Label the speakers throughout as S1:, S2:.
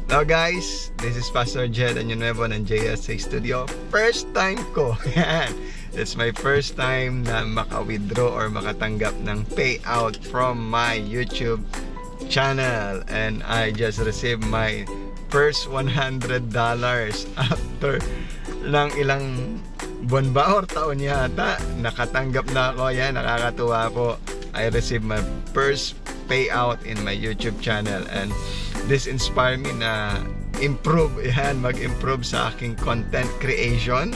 S1: Hello guys, this is Pastor Jed Anyunuevo ng JSA Studio. First time ko, yan. It's my first time na maka-withdraw or makatanggap ng payout from my YouTube channel. And I just received my first $100 after ng ilang buwan ba or taon yata. Nakatanggap na ako, yan, nakakatuwa po. I received my first payout in my YouTube channel, and this inspired me na improve, yan, mag-improve sa aking content creation,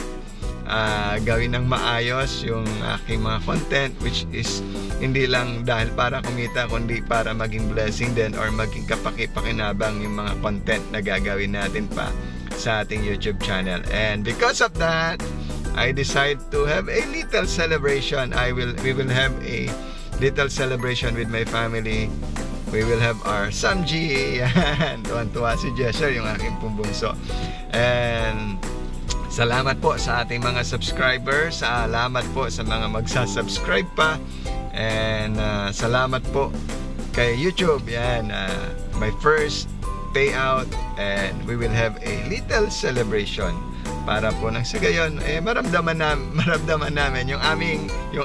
S1: gawin ng maayos yung aking mga content, which is hindi lang dahil para kumita, kundi para maging blessing din or maging kapaki-pakinabang yung mga content na gagawin natin pa sa ating YouTube channel. And because of that, I decided to have a little celebration. We will have a little celebration with my family. We will have our Samji. Yan, tuwan-tuwa si Jesher, yung aking pumbunso. And salamat po sa ating mga subscribers. Salamat po sa mga magsasubscribe pa. And salamat po kay YouTube. Yan, my first payout, and we will have a little celebration para po nang sa gayon maramdaman namin yung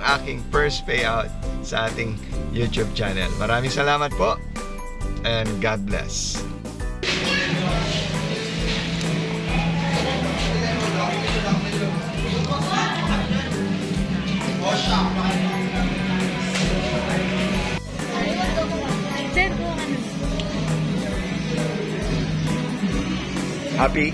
S1: aking first payout sa ating YouTube channel. Maraming salamat po, and God bless. Happy?